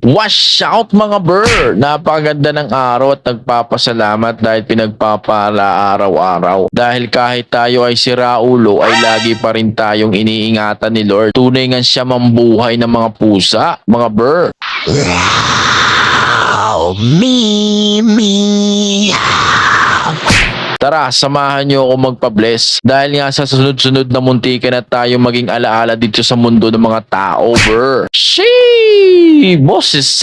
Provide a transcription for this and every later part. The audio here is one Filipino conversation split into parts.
Wash out mga ber! Napakaganda ng araw at nagpapasalamat dahil pinagpapala araw-araw. Dahil kahit tayo ay siraulo ay lagi pa rin tayong iniingatan ni Lord. Tunay nga siya mambuhay ng mga pusa, mga ber. Wow, me. Tara, samahan niyo ako magpa-bless. Dahil nga sa sunod-sunod na muntikan na tayo maging alaala dito sa mundo ng mga tao, ber. Sheesh! Boses,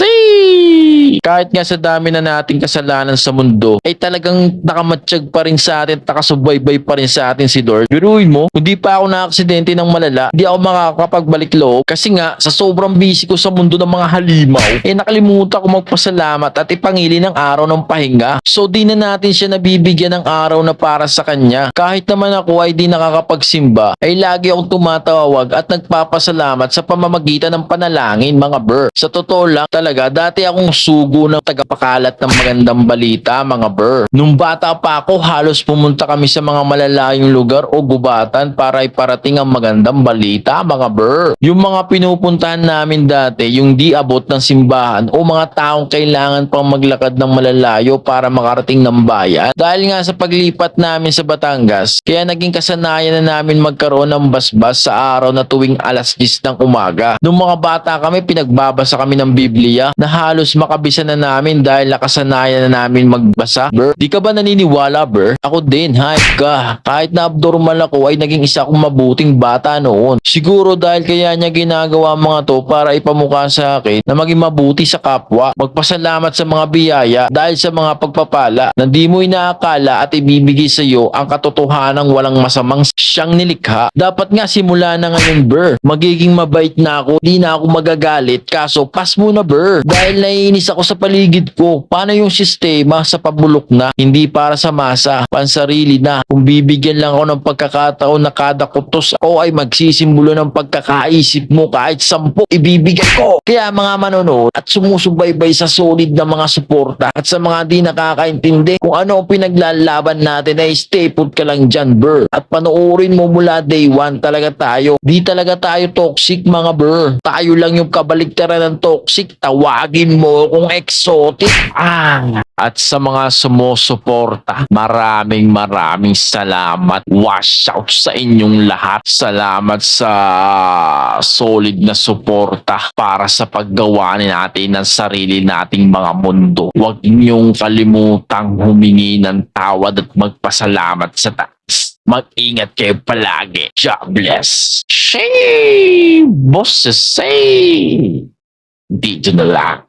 kahit nga sa dami na nating kasalanan sa mundo, ay talagang nakamatsyag pa rin sa atin, nakasubaybay pa rin sa atin si Lord. Biruin mo, hindi pa ako na-aksidente ng malala, hindi ako makakapagbalik loob kasi nga sa sobrang busy ko sa mundo ng mga halimaw, nakalimutan ko magpasalamat at ipangili ng araw ng pahinga. So di na natin siya nabibigyan ng araw na para sa kanya. Kahit naman ako ay di nakakapagsimba, ay lagi akong tumatawag at nagpapasalamat sa pamamagitan ng panalangin mga ber. Sa totoo lang talaga, dati akong sugo ng tagapakalat ng magandang balita mga ber. Nung bata pa ako, halos pumunta kami sa mga malalayong lugar o gubatan para iparating ang magandang balita mga ber. Yung mga pinupuntahan namin dati, yung di abot ng simbahan o mga taong kailangan pang maglakad ng malalayo para makarating ng bayan. Dahil nga sa paglipat namin sa Batangas, kaya naging kasanayan na namin magkaroon ng basbas sa araw na tuwing alas 10 ng umaga. Nung mga bata kami, pinagbabasa kami ng Biblia na halos makabisa na namin dahil nakasanayan na namin magbasa. Ber, di ka ba naniniwala, ber? Ako din, hype ka. Kahit na abnormal ako ay naging isa akong mabuting bata noon. Siguro dahil kaya niya ginagawa mga to para ipamukha sa akin na maging mabuti sa kapwa. Magpasalamat sa mga biyaya dahil sa mga pagpapala na di mo inaakala at ibibigay sa iyo ang katotohanang walang masamang siyang nilikha. Dapat nga simula na ngayon, ber. Magiging mabait na ako, di na ako magagalit. Kaso pas muna, ber. Dahil naiinis ako sa paligid ko. Paano yung sistema sa pabulok na? Hindi para sa masa, pansarili na. Kung bibigyan lang ako ng pagkakataon na kada kutos ako ay magsisimbolo ng pagkakaisip mo, kahit 10 ibibigay ko. Kaya mga manonood at sumusubaybay sa solid na mga suporta at sa mga di nakakaintindi kung ano ang pinaglalaban natin ay stay put ka lang dyan, ber. At panoorin mo mula day 1 talaga tayo. Di talaga tayo toxic mga ber. Tayo lang yung kabaliktaran ng toxic. Tawagin mo kung exotic. At sa mga sumusuporta, maraming salamat. Wash out sa inyong lahat. Salamat sa solid na suporta para sa paggawa natin ng sarili nating mga mundo. Huwag niyong kalimutang humingi ng tawad at magpasalamat sa taas. Mag-ingat kayo palagi. God bless. Boses, dito na lang.